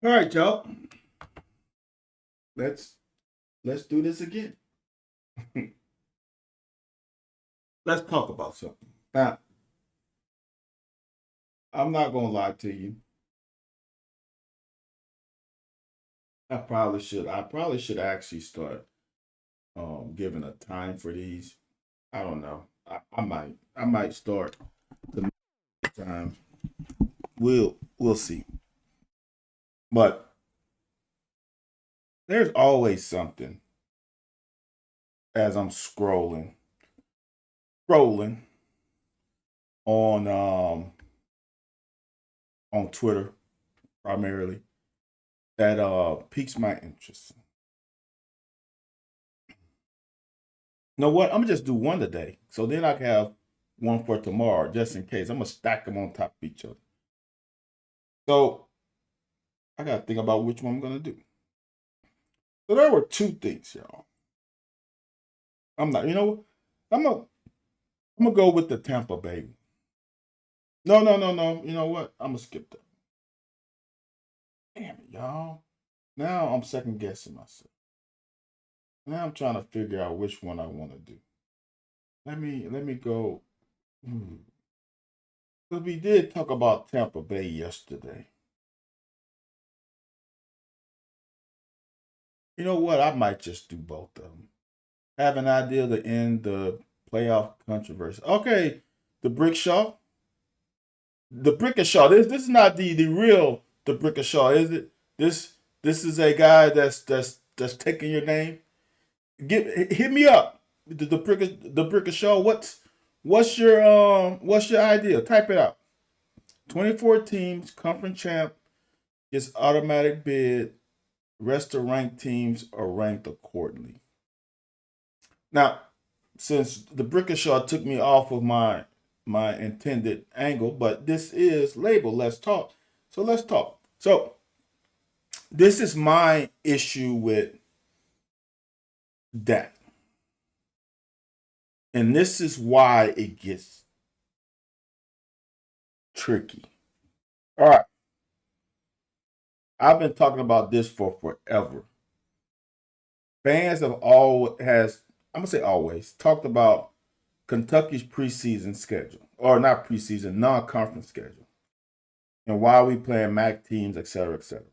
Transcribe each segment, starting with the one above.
All right, y'all. Let's let's do this again. Let's talk about something. Now, I'm not gonna lie to you. I probably should actually start giving a time for these. I don't know. I might start the time. We'll see. But there's always something as I'm scrolling on on Twitter primarily that piques my interest. You know what? I'm gonna just do one today, so then I can have one for tomorrow, just in case. I'm gonna stack them on top of each other. So I gotta think about which one I'm gonna do. So there were two things, y'all. I'm not, you know, I'm gonna I'm gonna go with the Tampa Bay. No, no, no, no. You know what? I'm gonna skip that. Damn it, y'all. Now I'm second guessing myself. Now I'm trying to figure out which one I want to do. Let me go. Hmm. Because we did talk about Tampa Bay yesterday. You know what? I might just do both of them. Have an idea to end the playoff controversy. Okay, the Brickshaw. The Brickashaw. This is not the real the Brickashaw, is it? This is a guy that's taking your name. Hit me up. The Brickashaw. What's your idea? Type it out. 24 teams, conference champ gets automatic bid. Rest of ranked teams are ranked accordingly. Now, since the Brickashaw took me off of my intended angle, but this is labeled Let's Talk. So let's talk. So this is my issue with that. And this is why it gets tricky. All right. I've been talking about this for forever. Fans have all has I'm gonna say always talked about Kentucky's preseason schedule. Or not preseason, non-conference schedule. And why we playing MAC teams, et cetera, et cetera.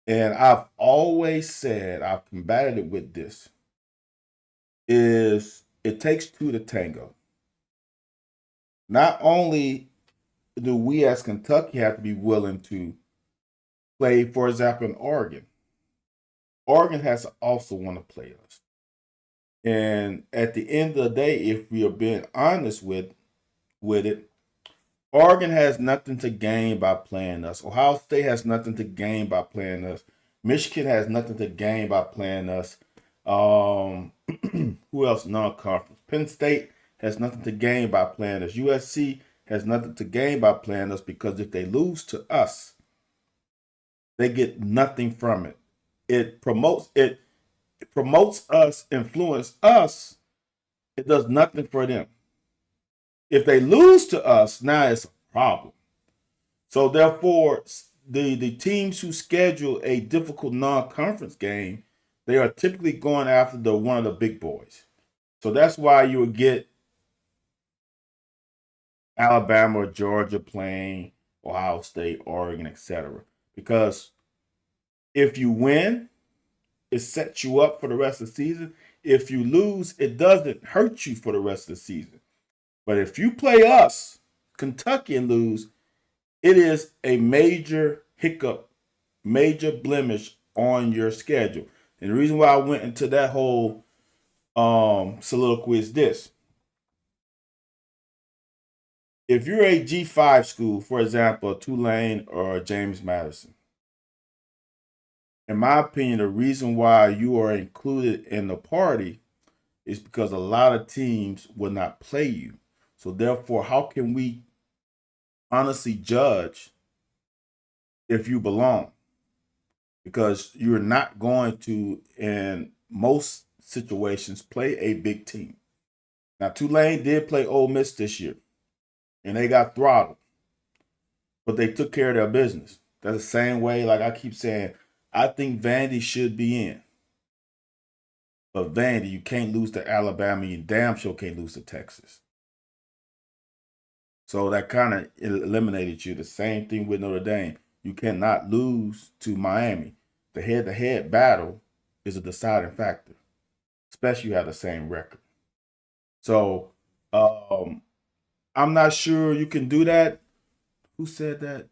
And I've always said, I've combated it with this, is it takes two to tango. Not only do we as Kentucky have to be willing to play, for example, in Oregon, Oregon has to also want to play us. And at the end of the day, if we are being honest with it, Oregon has nothing to gain by playing us. Ohio State has nothing to gain by playing us. Michigan has nothing to gain by playing us. Who else? Non-conference. Penn State has nothing to gain by playing us. USC has nothing to gain by playing us because if they lose to us, they get nothing from it. It promotes us, influence us. It does nothing for them. If they lose to us, now it's a problem. So therefore, the teams who schedule a difficult non-conference game, they are typically going after the one of the big boys. So that's why you would get Alabama or Georgia playing Ohio State, Oregon, etc. Because if you win, it sets you up for the rest of the season. If you lose, it doesn't hurt you for the rest of the season. But if you play us, Kentucky, and lose, it is a major hiccup, major blemish on your schedule. And the reason why I went into that whole soliloquy is this. If you're a G5 school, for example, Tulane or James Madison, in my opinion, the reason why you are included in the party is because a lot of teams will not play you. So therefore, how can we honestly judge if you belong? Because you're not going to, in most situations, play a big team. Now, Tulane did play Ole Miss this year, and they got throttled, but they took care of their business. That's the same way, like I keep saying, I think Vandy should be in. But Vandy, you can't lose to Alabama. You damn sure can't lose to Texas. So that kind of eliminated you. The same thing with Notre Dame. You cannot lose to Miami. The head-to-head battle is a deciding factor, especially you have the same record. So I'm not sure you can do that. Who said that?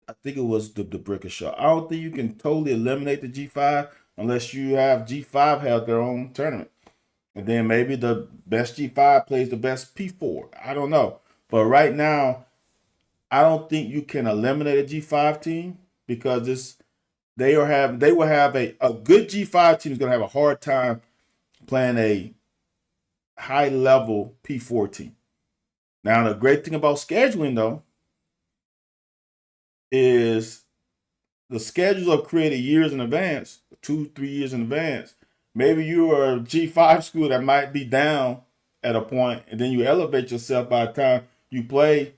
I think it was the Brickishaw. I don't think you can totally eliminate the G5 unless you have G5 have their own tournament. And then maybe the best G5 plays the best P4. I don't know. But right now, I don't think you can eliminate a G5 team because they will have a good G5 team is going to have a hard time playing a high level P4 team. Now, the great thing about scheduling, though, is the schedules are created years in advance, 2-3 years in advance. Maybe you are a G5 school that might be down at a point, and then you elevate yourself by the time you play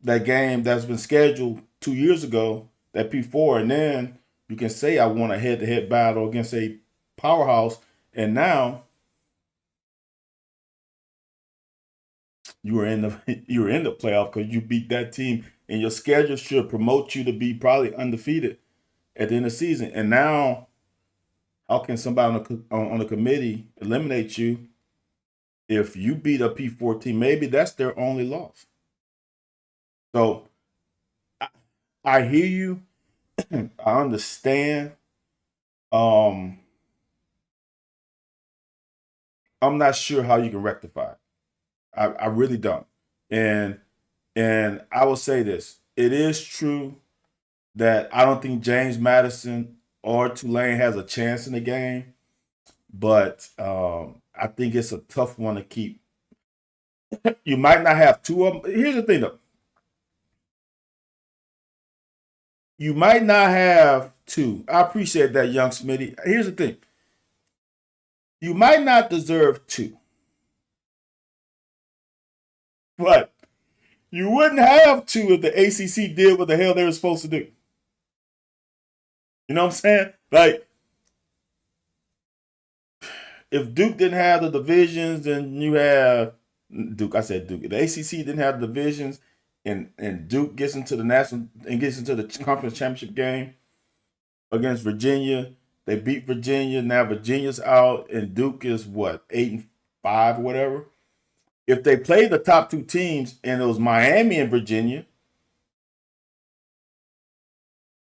that game that's been scheduled 2 years ago, that P4, and then you can say I want a head-to-head battle against a powerhouse, and now you were in the playoff because you beat that team, and your schedule should promote you to be probably undefeated at the end of the season. And now, how can somebody on the committee eliminate you if you beat a P4 team? Maybe that's their only loss. So I hear you. I understand. I'm not sure how you can rectify it. I really don't. And I will say this: it is true that I don't think James Madison or Tulane has a chance in the game, but I think it's a tough one to keep. You might not have two of them. Here's the thing, though. You might not have two. I appreciate that, young Smitty. Here's the thing. You might not deserve two. But you wouldn't have two if the ACC did what the hell they were supposed to do. You know what I'm saying? Like, if Duke didn't have the divisions, then you have Duke. I said Duke. The ACC didn't have the divisions, and Duke gets into the national and gets into the conference championship game against Virginia. They beat Virginia. Now Virginia's out, and Duke is what, 8-5 or whatever. If they played the top two teams and it was Miami and Virginia,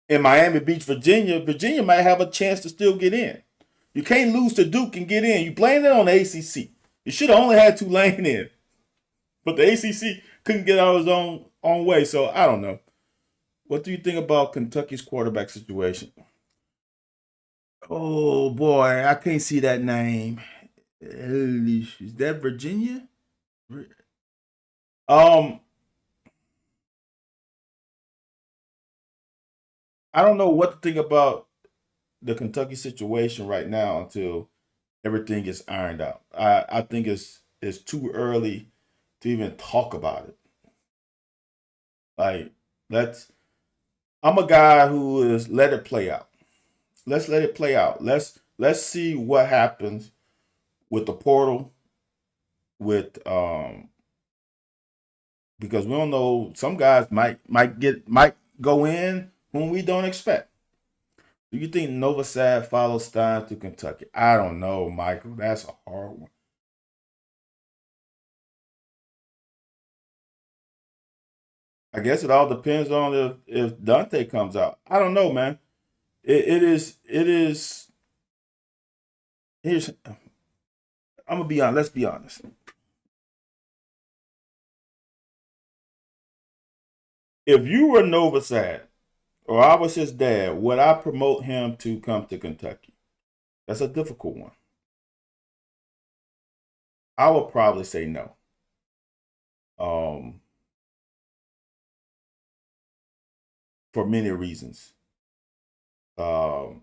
and Miami beats Virginia, Virginia might have a chance to still get in. You can't lose to Duke and get in. You blame it on the ACC. You should have only had Tulane in. But the ACC couldn't get out of his own way. So I don't know. What do you think about Kentucky's quarterback situation? Oh boy, I can't see that name. Is that Virginia? Um, I don't know what to think about the Kentucky situation right now until everything is ironed out. I think it's too early to even talk about it. Like, let's I'm a guy who is let it play out. Let's let it play out. Let's see what happens with the portal with because we don't know, some guys might go in whom we don't expect. Do you think Nova Sad follows Stein to Kentucky? I don't know, Michael. That's a hard one. I guess it all depends on if Dante comes out. I don't know, man. It is. Here's. I'm gonna be honest. Let's be honest. If you were Nova Sad or I was his dad, would I promote him to come to Kentucky? That's a difficult one. I would probably say no. Um, for many reasons. Um,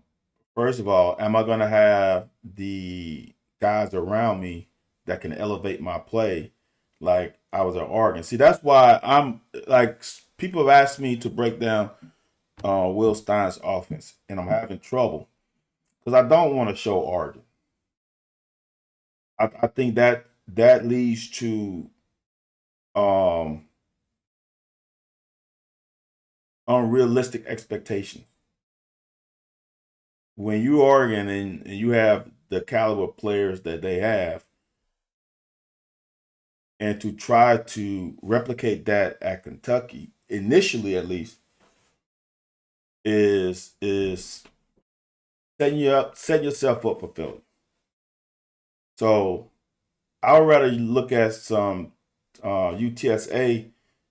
First of all, am I going to have the guys around me that can elevate my play like I was at Oregon? See, that's why I'm like, people have asked me to break down Will Stein's offense, and I'm having trouble because I don't want to show Oregon. I think that leads to um, unrealistic expectations. When you Oregon and you have the caliber of players that they have, and to try to replicate that at Kentucky, initially at least, is setting yourself up for failure. So I would rather look at some UTSA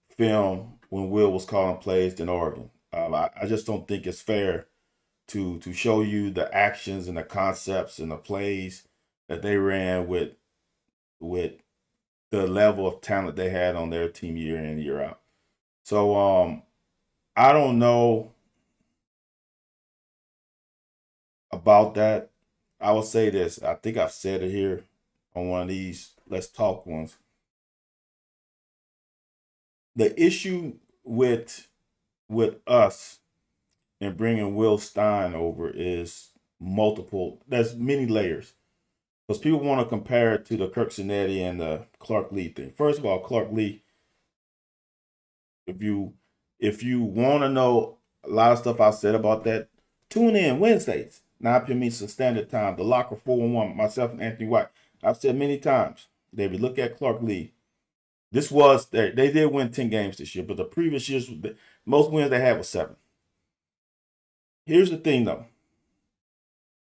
film when Will was calling plays than Oregon. I just don't think it's fair to show you the actions and the concepts and the plays that they ran with the level of talent they had on their team year in year out. So I don't know about that. I will say this. I think I've said it here on one of these Let's Talk ones. The issue with us and bringing Will Stein over is multiple. There's many layers because people want to compare it to the Kirk Cinetti and the Clark Lee thing. First of all, Clark Lee, if you want to know a lot of stuff I said about that, tune in Wednesdays, 9 p.m. Eastern Standard Time. The Locker 411, myself and Anthony White. I've said many times, David, look at Clark Lee. This was they did win 10 games this year, but the previous years, most wins they had was 7. Here's the thing, though.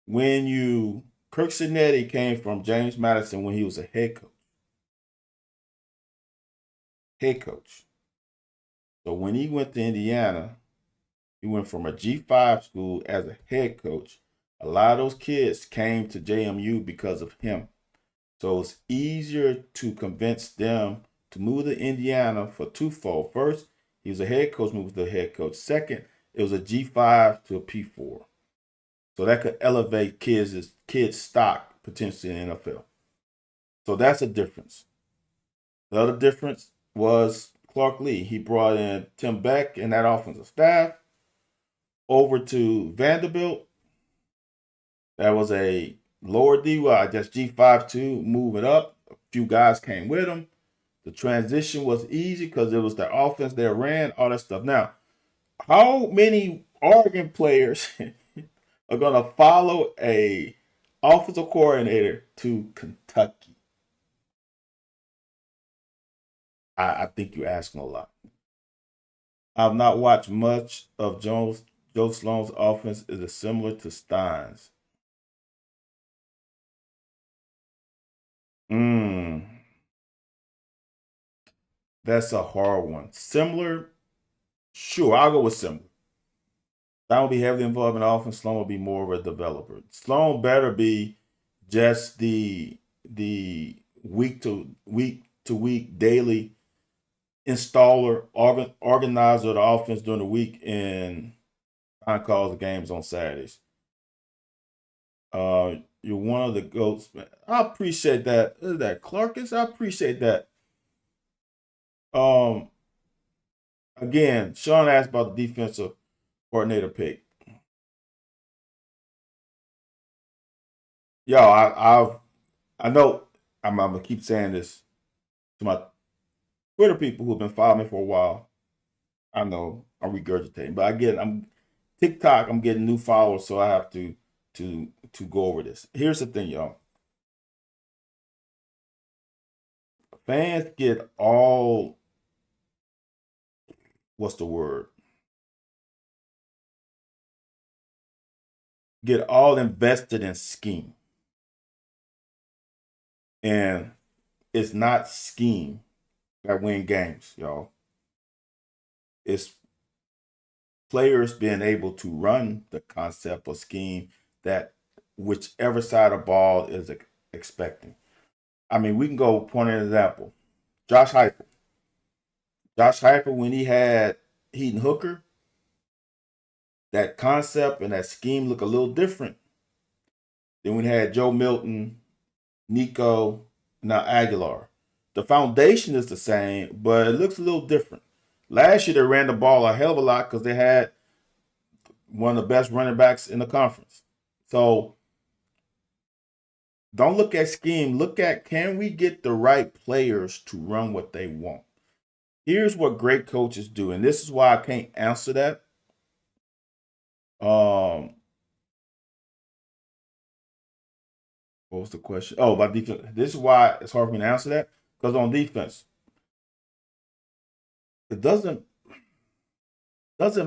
When Kirk Cinetti came from James Madison when he was a head coach. Head coach. So when he went to Indiana, he went from a G5 school as a head coach. A lot of those kids came to JMU because of him. So it's easier to convince them to move to Indiana for twofold. First, he was a head coach, moved to a head coach. Second, it was a G5 to a P4. So that could elevate kids' stock potentially in the NFL. So that's a difference. The other difference was Clark Lee. He brought in Tim Beck and that offensive staff over to Vanderbilt. That was a lower DY, just G5-2, moving up. A few guys came with him. The transition was easy because it was the offense they ran, all that stuff. Now, how many Oregon players are going to follow a offensive coordinator to Kentucky? I think you're asking a lot. I've not watched much of Joe Sloan's offense. Is it similar to Stein's? That's a hard one. Similar? Sure, I'll go with similar. Stein will be heavily involved in offense. Sloan will be more of a developer. Sloan better be just the week to week daily installer, organizer of the offense during the week, and Stein calls the games on Saturdays. You're one of the goats. I appreciate that. Is that Clarkus? I appreciate that. Um, Again, Sean asked about the defensive coordinator pick. Yo, I know I'm gonna keep saying this to my Twitter people who've been following me for a while. I know I'm regurgitating, but I'm TikTok. I'm getting new followers, so I have to go over this. Here's the thing, y'all. Fans get all what's the word? Get all invested in scheme. And it's not scheme that win games, y'all. It's players being able to run the concept or scheme that whichever side of the ball is expecting. I mean, we can go point an example. Josh Heupel. Josh Heupel, when he had Heaton Hooker, that concept and that scheme look a little different than when he had Joe Milton, Nico, now Aguilar. The foundation is the same, but it looks a little different. Last year they ran the ball a hell of a lot because they had one of the best running backs in the conference. So don't look at scheme. Look at, can we get the right players to run what they want? Here's what great coaches do, and this is why I can't answer that. What was the question? Oh, about defense. This is why it's hard for me to answer that, because on defense, it doesn't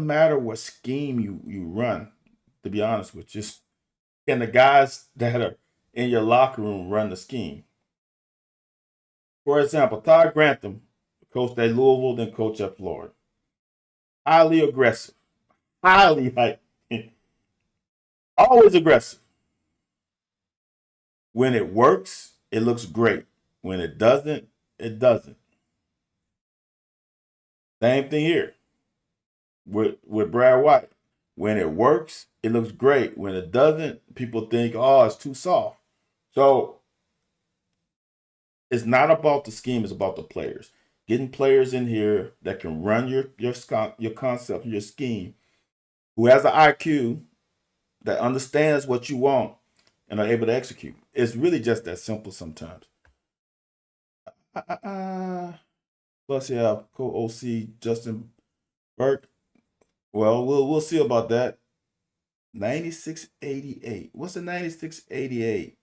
matter what scheme you run. To be honest with you, just can the guys that are in your locker room run the scheme? For example, Todd Grantham coached at Louisville, then coached at Florida. Highly aggressive, highly always aggressive. When it works, it looks great. When it doesn't, it doesn't. Same thing here with Brad White. When it works, it looks great. When it doesn't, people think, oh, it's too soft. So it's not about the scheme, it's about the players. Getting players in here that can run your concept, your scheme, who has an IQ that understands what you want and are able to execute. It's really just that simple sometimes. Plus, yeah, co-OC Justin Burke. Well, we'll see about that. 9688. What's the 9688?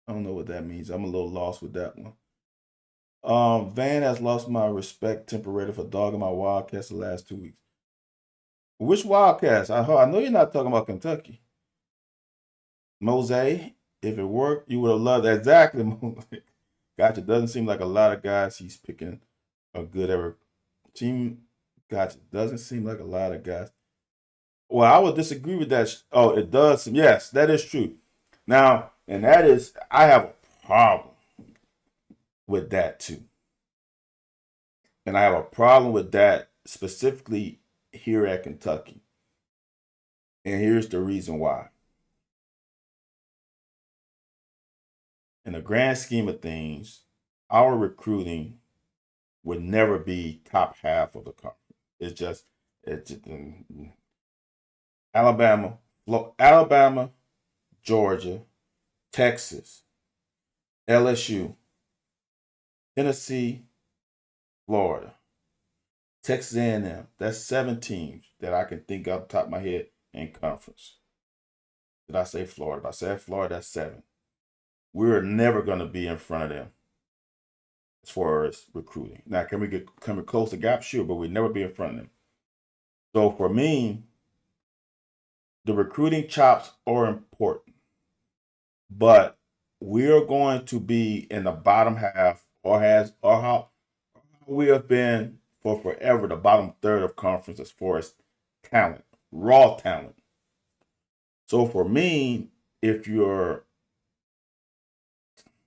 I don't know what that means. I'm a little lost with that one. Van has lost my respect temporarily for dogging my Wildcats the last 2 weeks. Which Wildcats? I know you're not talking about Kentucky. Mose, if it worked, you would have loved that. Exactly. Gotcha. Doesn't seem like a lot of guys he's picking are good ever. Team, gotcha. Doesn't seem like a lot of guys. Well, I would disagree with that. Oh, it does. Yes, that is true. Now, and that is, I have a problem with that too. And I have a problem with that specifically here at Kentucky. And here's the reason why. In the grand scheme of things, our recruiting would never be top half of the conference. It's just Alabama, Georgia, Texas, LSU, Tennessee, Florida, Texas A&M. That's 7 teams that I can think off the top of my head in conference. Did I say Florida? If I said Florida, that's 7. We're never going to be in front of them as far as recruiting. Now, can we close the gap? Sure, but we'll never be in front of them. So for me, the recruiting chops are important, but we're going to be in the bottom half, or how we have been for forever, the bottom third of conference as far as talent, raw talent. So for me, if you're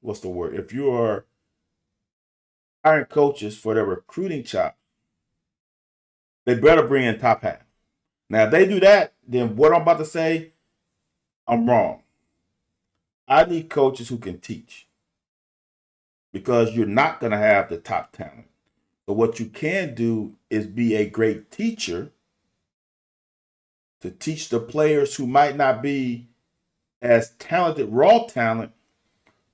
if you are hiring coaches for their recruiting chops, they better bring in top half. Now, if they do that, then what I'm about to say, I'm wrong. I need coaches who can teach, because you're not going to have the top talent. But what you can do is be a great teacher to teach the players who might not be as talented, raw talent,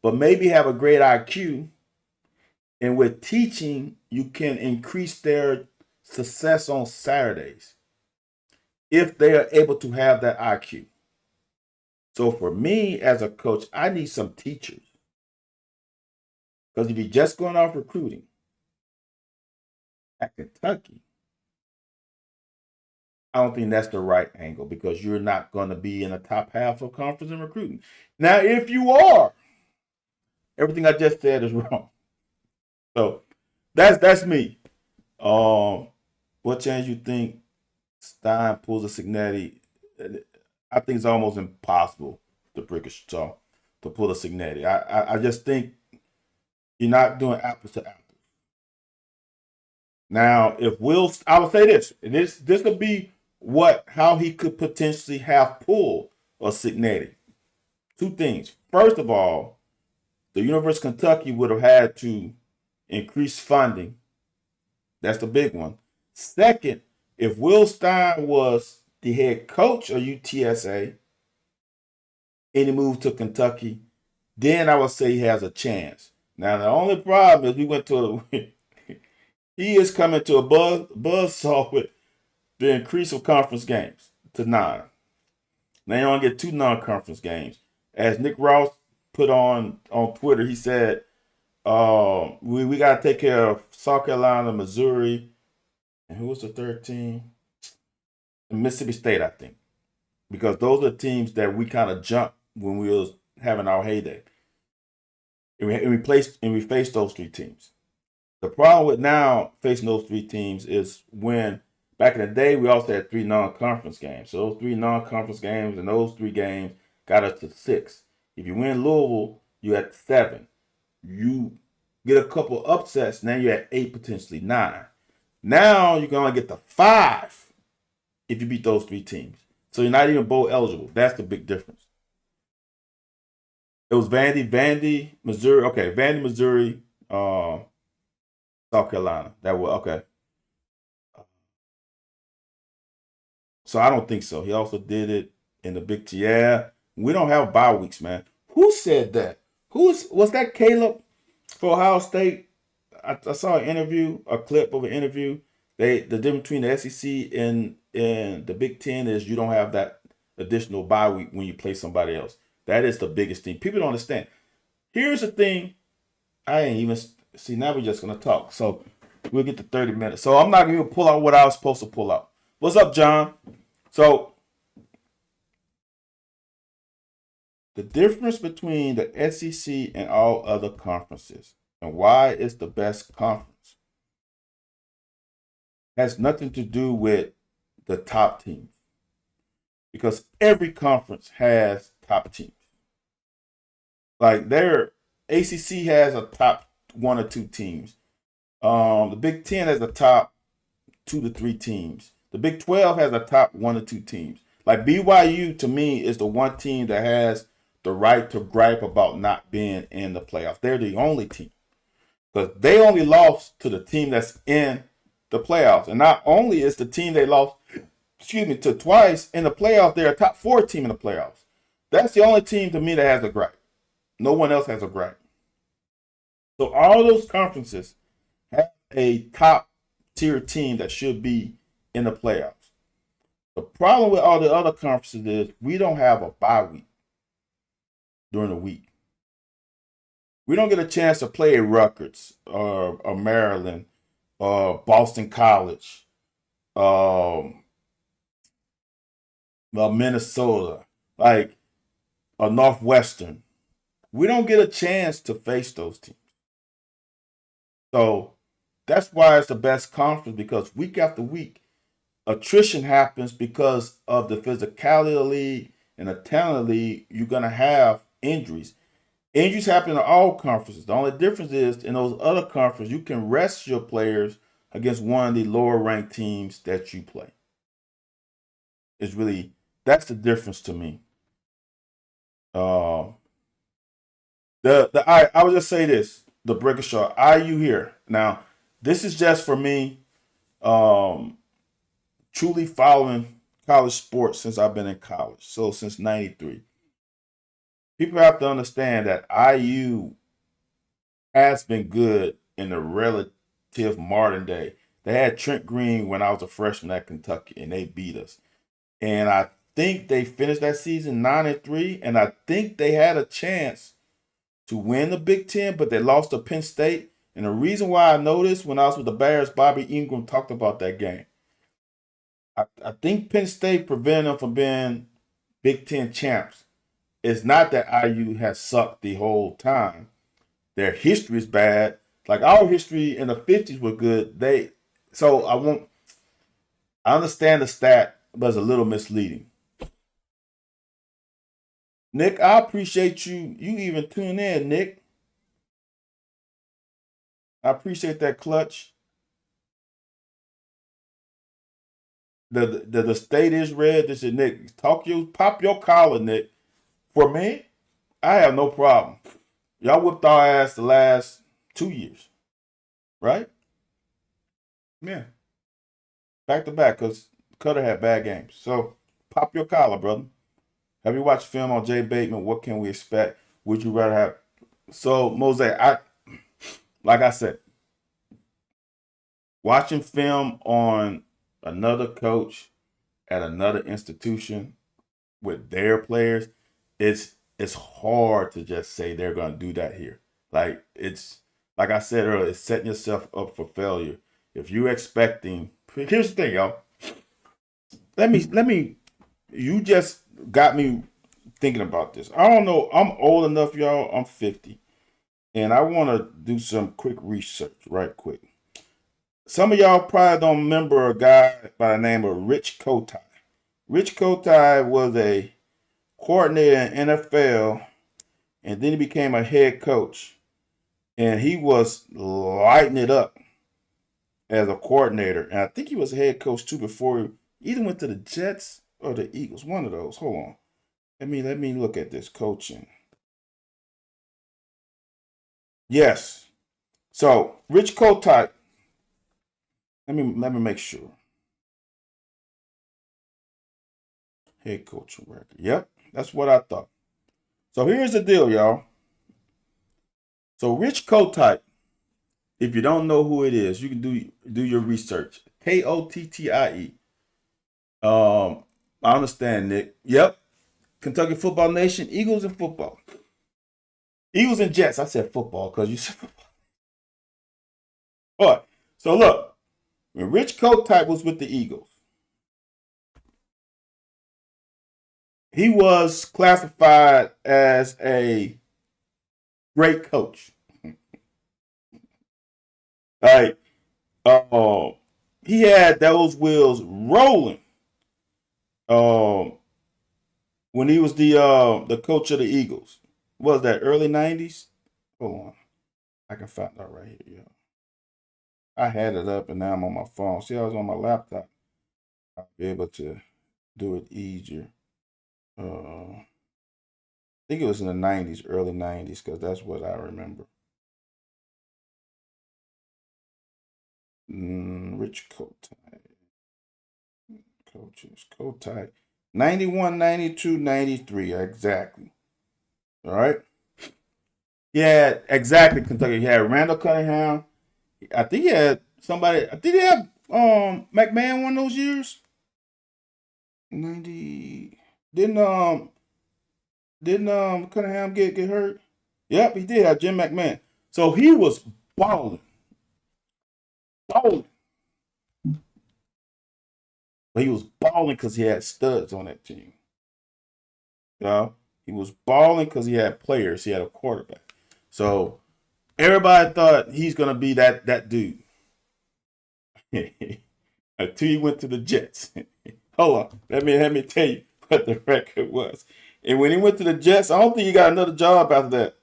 but maybe have a great IQ. And with teaching, you can increase their success on Saturdays if they are able to have that IQ. So for me as a coach, I need some teachers. Because if you're just going off recruiting at Kentucky, I don't think that's the right angle, because you're not going to be in the top half of conference in recruiting. Now, if you are, everything I just said is wrong. So that's me. What chance you think Stein pulls a Cignetti? I think it's almost impossible to pull a Cignetti. I just think you're not doing apples to apples. Now, I would say this would be how he could potentially have pulled a Cignetti. 2 things. First of all, the University of Kentucky would have had to increase funding That's the big one. Second, if Will Stein was the head coach of UTSA and he moved to Kentucky, then I would say he has a chance. Now, the only problem is we went to a he is coming to a buzzsaw with the increase of conference games to 9. Now you only get 2 non-conference games. As Nick Ross put on Twitter, he said, we got to take care of South Carolina, Missouri, and who was the third team? Mississippi State, I think. Because those are the teams that we kind of jumped when we was having our heyday. And we faced those 3 teams. The problem with now facing those 3 teams is when back in the day we also had 3 non-conference games. So those 3 non-conference games and those 3 games got us to 6. If you win Louisville, you at 7. You get a couple upsets, now you're at 8, potentially 9. Now you can only get to 5 if you beat those 3 teams. So you're not even bowl eligible. That's the big difference. It was Vandy, Missouri. Okay, Vandy, Missouri, South Carolina. That was okay. So I don't think so. He also did it in the Big T. Yeah, we don't have bye weeks, man. Who said that? Was that Caleb for Ohio State? I saw an interview, a clip of an interview. The difference between the SEC and the Big Ten is you don't have that additional bye week when you play somebody else. That is the biggest thing. People don't understand. Here's the thing. I ain't even see. Now we're just gonna talk. So we'll get to 30 minutes. So I'm not gonna even pull out what I was supposed to pull out. What's up, John? So the difference between the SEC and all other conferences and why it's the best conference has nothing to do with the top teams. Because every conference has top teams. Like their ACC has a top 1 or 2 teams. The Big Ten has a top 2 to 3 teams. The Big 12 has a top 1 or 2 teams. Like BYU to me is the one team that has the right to gripe about not being in the playoffs. They're the only team. Because they only lost to the team that's in the playoffs. And not only is the team they lost, to twice in the playoffs, they're a top 4 team in the playoffs. That's the only team to me that has a gripe. No one else has a gripe. So all those conferences have a top tier team that should be in the playoffs. The problem with all the other conferences is we don't have a bye week during the week. We don't get a chance to play Rutgers or Maryland or Boston College, Minnesota, like a Northwestern. We don't get a chance to face those teams. So that's why it's the best conference, because week after week, attrition happens because of the physicality of the league and the talent of the league. You're going to have injuries. Injuries happen in all conferences. The only difference is in those other conferences, you can rest your players against one of the lower ranked teams that you play. It's really, that's the difference to me. I would just say this, the Breaker Show, IU here. Now, this is just for me, truly following college sports since I've been in college. So since 93. People have to understand that IU has been good in the relative modern day. They had Trent Green when I was a freshman at Kentucky, and they beat us. And I think they finished that season 9-3, and I think they had a chance to win the Big Ten, but they lost to Penn State. And the reason why I know this, when I was with the Bears, Bobby Ingram talked about that game. I think Penn State prevented them from being Big Ten champs. It's not that IU has sucked the whole time. Their history is bad. Like our history in the 50s was good. I understand the stat, but it's a little misleading. Nick, I appreciate you even tuning in, Nick. I appreciate that clutch. The state is red. This is Nick. Pop your collar, Nick. For me, I have no problem. Y'all whipped our ass the last 2 years, right? Yeah, back to back because Cutter had bad games. So pop your collar, brother. Have you watched film on Jay Bateman? What can we expect? Would you rather have? So Mosaic, like I said, watching film on another coach at another institution with their players, it's hard to just say they're gonna do that here. Like it's like I said earlier, it's setting yourself up for failure. If you're expecting, here's the thing, y'all. Let me. You just got me thinking about this. I don't know. I'm old enough, y'all. I'm 50, and I want to do some quick research, right quick. Some of y'all probably don't remember a guy by the name of Rich Kotite. Rich Kotite was a coordinator in NFL, and then he became a head coach, and he was lighting it up as a coordinator. And I think he was a head coach too before he either went to the Jets or the Eagles. One of those. Hold on. Let me look at this coaching. Yes. So Rich Kotite. Let me make sure. Head coach record. Yep, that's what I thought. So here's the deal, y'all. So Rich Kotite, if you don't know who it is, you can do your research. Kottie. I understand, Nick. Yep. Kentucky Football Nation, Eagles and football. Eagles and Jets. I said football because you said football. All right. So look, when Rich Kotite was with the Eagles, he was classified as a great coach. Like, uh, he had those wheels rolling. Um, when he was the coach of the Eagles, what was that early '90s? Hold on, I can find that right here. Yeah, I had it up and now I'm on my phone. See, I was on my laptop. I'll be able to do it easier. I think it was in the '90s, early '90s, because that's what I remember. Rich Kotite. Coaches. Kotite. 91, 92, 93. Exactly. All right. Yeah, exactly. Kentucky. He had Randall Cunningham. I think he had somebody. I think he had McMahon one of those years. 90. Didn't Cunningham get hurt? Yep, he did have Jim McMahon. So he was balling. Balling. But he was balling because he had studs on that team. You know? He was balling because he had players. He had a quarterback. So everybody thought he's gonna be that dude. Until he went to the Jets. Hold on. Let me tell you what the record was. And when he went to the Jets, I don't think he got another job after that.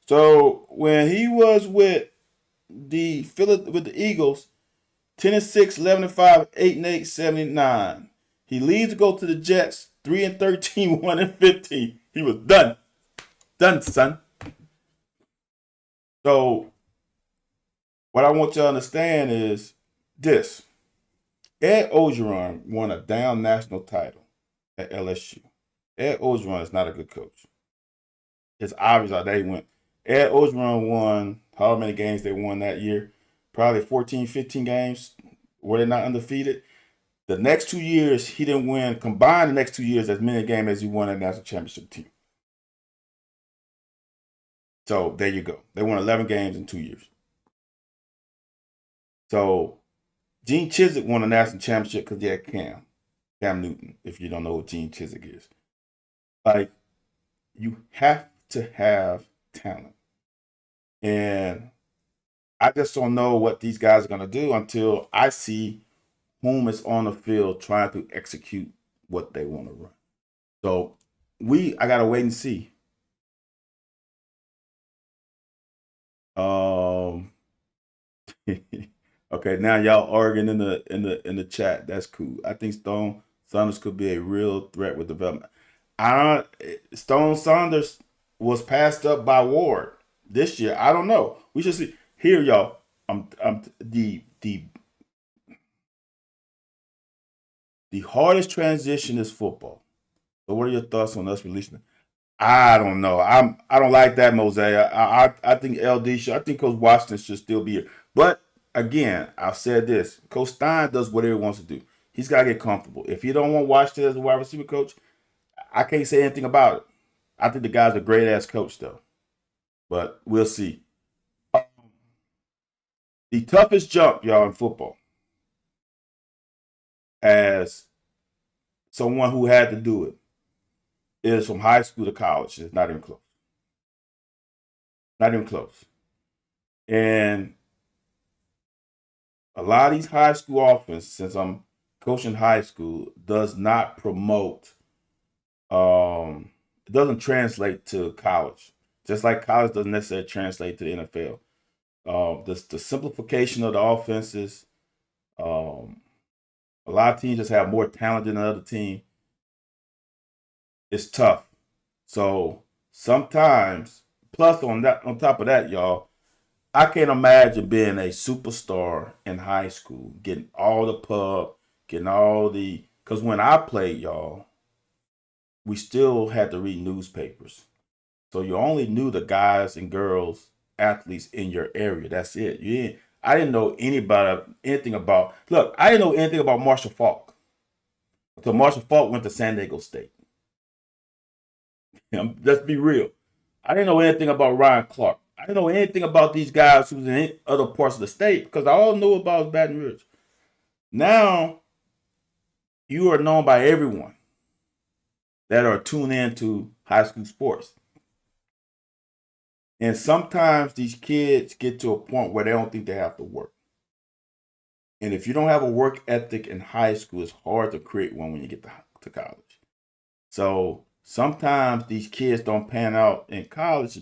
So when he was with the Eagles, 10-6, 11-5, 8-8, 79. He leaves to go to the Jets, 3-13, 1-15. He was done. Done, son. So what I want you to understand is this. Ed Orgeron won a down national title at LSU. Ed Orgeron is not a good coach. It's obvious how they went. Ed Orgeron won how many games they won that year? Probably 14, 15 games. Were they not undefeated? The next 2 years, he didn't win, combined the next 2 years, as many games as he won at national championship team. So there you go. They won 11 games in 2 years. So Gene Chizik won a national championship because he had Cam Newton, if you don't know what Gene Chizik is. Like, you have to have talent. And I just don't know what these guys are going to do until I see whom is on the field trying to execute what they want to run. So I got to wait and see. Um, okay, now y'all arguing in the chat. That's cool. I think Stone Saunders could be a real threat with development. Stone Saunders was passed up by Ward this year. I don't know. We should see here, y'all. I'm the The hardest transition is football. So what are your thoughts on us releasing it? I don't know. I don't like that, Mosaic. I think LD should. I think Coach Washington should still be here. But again, I've said this. Coach Stein does whatever he wants to do. He's got to get comfortable. If he don't want Washington as a wide receiver coach, I can't say anything about it. I think the guy's a great ass coach though. But we'll see. The toughest jump, y'all, in football, as someone who had to do it, is from high school to college. It's not even close. Not even close. And a lot of these high school offenses, since I'm coaching high school, does not promote. It doesn't translate to college. Just like college doesn't necessarily translate to the NFL. The simplification of the offenses. A lot of teams just have more talent than another team. It's tough. So sometimes, plus on top of that, y'all, I can't imagine being a superstar in high school, getting all the pub, getting all the. Because when I played, y'all, we still had to read newspapers. So you only knew the guys and girls, athletes in your area. That's it. I didn't know anything about. Look, I didn't know anything about Marshall Faulk until Marshall Faulk went to San Diego State. Let's be real. I didn't know anything about Ryan Clark. I didn't know anything about these guys who was in other parts of the state because I all knew about Baton Rouge. Now, you are known by everyone that are tuned into high school sports. And sometimes these kids get to a point where they don't think they have to work. And if you don't have a work ethic in high school, it's hard to create one when you get to college. So sometimes these kids don't pan out in college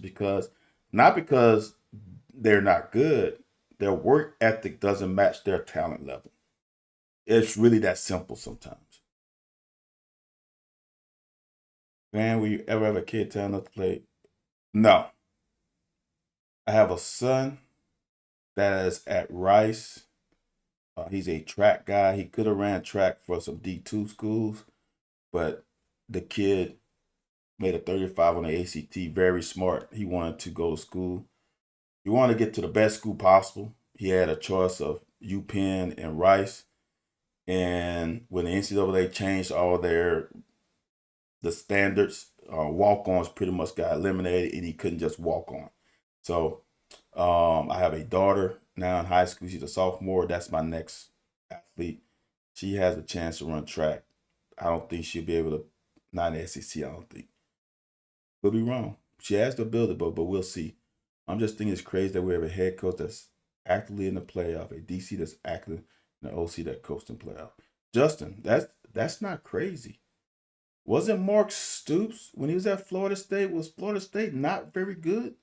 not because they're not good, their work ethic doesn't match their talent level. It's really that simple sometimes. Man, will you ever have a kid tell not to play? No. I have a son that is at Rice. He's a track guy. He could have ran track for some D2 schools, but the kid made a 35 on the ACT. Very smart. He wanted to go to school. He wanted to get to the best school possible. He had a choice of UPenn and Rice. And when the NCAA changed all the standards, walk-ons pretty much got eliminated, and he couldn't just walk on. So I have a daughter now in high school. She's a sophomore. That's my next athlete. She has a chance to run track. I don't think she'll be able to, not in the SEC, I don't think. Could be wrong. She has the ability, but we'll see. I'm just thinking it's crazy that we have a head coach that's actively in the playoff, a DC that's active, and an OC that coached in playoff. Justin, that's not crazy. Wasn't Mark Stoops when he was at Florida State? Was Florida State not very good?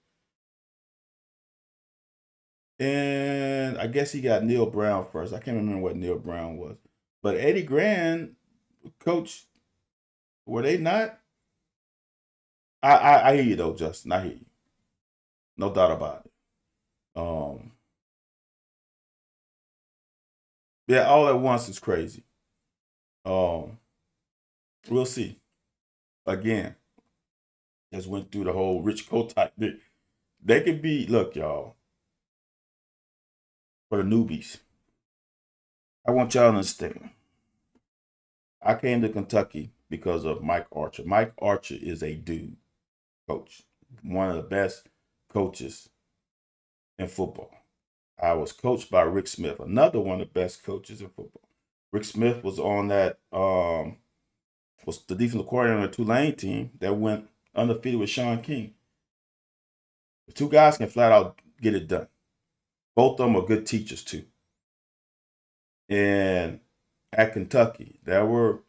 And I guess he got Neil Brown first. I can't remember what Neil Brown was. But Eddie Gran, coach, were they not? I hear you though, Justin. I hear you. No doubt about it. Yeah, all at once is crazy. We'll see. Again, just went through the whole Rich Kotite. They could be, look, y'all, for the newbies. I want y'all to understand. I came to Kentucky because of Mike Archer. Mike Archer is a dude, coach, one of the best coaches in football. I was coached by Rick Smith, another one of the best coaches in football. Rick Smith was on that, was the defensive coordinator on the Tulane team that went undefeated with Sean King. The two guys can flat out get it done. Both of them are good teachers too. And at Kentucky,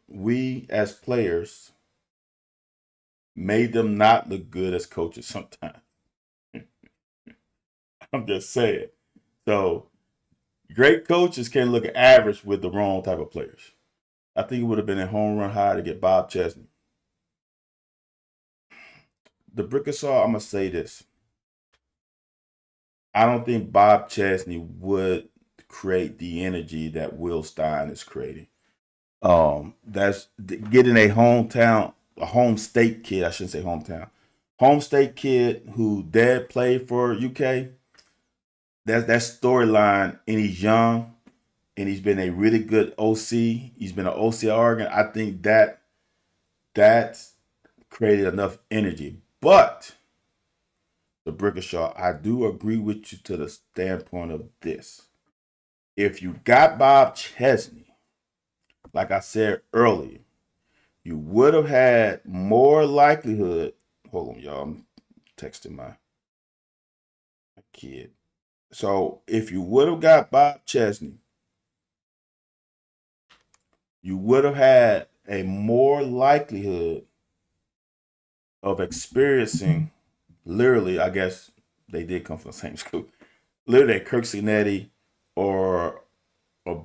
we as players made them not look good as coaches sometimes. I'm just saying. So great coaches can look average with the wrong type of players. I think it would have been a home run high to get Bob Chesney. The Brickasaw, I'm going to say this. I don't think Bob Chesney would create the energy that Will Stein is creating. That's getting a home state kid. I shouldn't say hometown, home state kid who dad played for UK. That storyline, and he's young, and he's been a really good OC. He's been an OC at Oregon. I think that's created enough energy. But the Brickashaw, I do agree with you to the standpoint of this. If you got Bob Chesney, like I said earlier, you would have had more likelihood. Hold on, y'all. I'm texting my kid. So if you would have got Bob Chesney, you would have had a more likelihood of experiencing, literally, I guess they did come from the same school, literally a Kirk Cincinnati or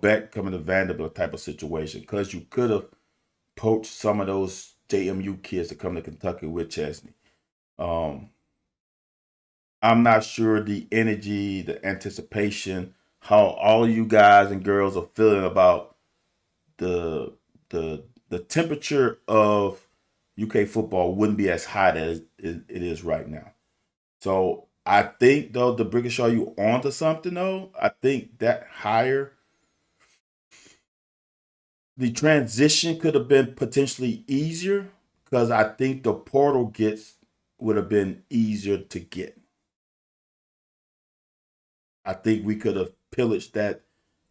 Beck coming to Vanderbilt type of situation, because you could have poached some of those JMU kids to come to Kentucky with Chesney. I'm not sure the energy, the anticipation, how all you guys and girls are feeling about the the temperature of UK football wouldn't be as hot as it is right now. So I think though the Brickashaw, you onto something though. I think that higher the transition could have been potentially easier, because I think the portal gets would have been easier to get. I think we could have pillaged that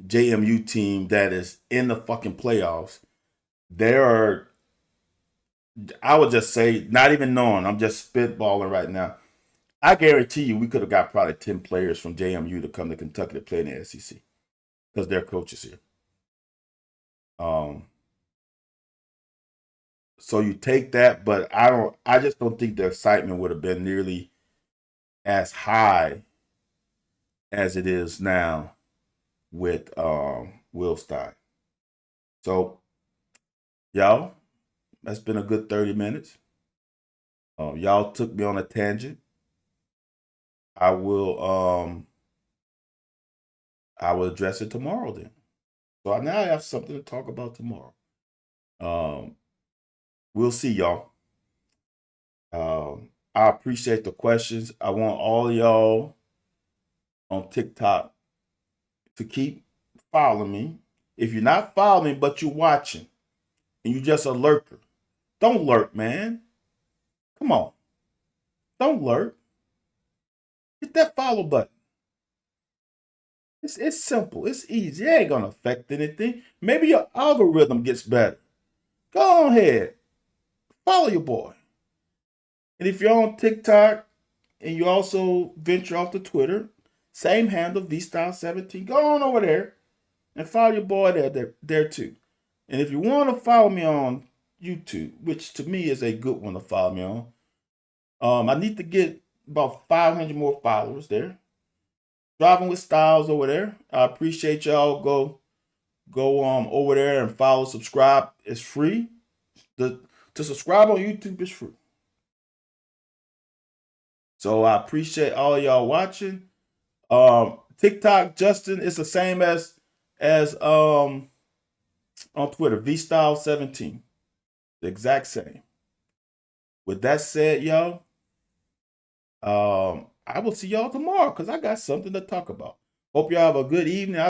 JMU team that is in the fucking playoffs. There are, I would just say, not even knowing, I'm just spitballing right now. I guarantee you we could have got probably 10 players from JMU to come to Kentucky to play in the SEC because their coaches here. Um, so you take that, but I just don't think the excitement would have been nearly as high as it is now with Will Stein. So y'all, that's been a good 30 minutes. Y'all took me on a tangent. I will address it tomorrow then. So now I have something to talk about tomorrow. We'll see y'all. I appreciate the questions. I want all y'all on TikTok to keep following me. If you're not following me, but you're watching and you just a lurker, don't lurk, man. Come on. Don't lurk. Hit that follow button. It's simple. It's easy. It ain't gonna affect anything. Maybe your algorithm gets better. Go ahead. Follow your boy. And if you're on TikTok and you also venture off to Twitter, same handle, VStyle17, go on over there and follow your boy there too. And if you want to follow me on YouTube, which to me is a good one to follow me on, I need to get about 500 more followers there. Driving with Styles over there. I appreciate y'all. Go over there and follow, subscribe. It's free. To subscribe on YouTube is free. So I appreciate all y'all watching. TikTok, Justin, it's the same as on Twitter, VStyle17. The exact same. With that said, y'all, I will see y'all tomorrow because I got something to talk about. Hope y'all have a good evening.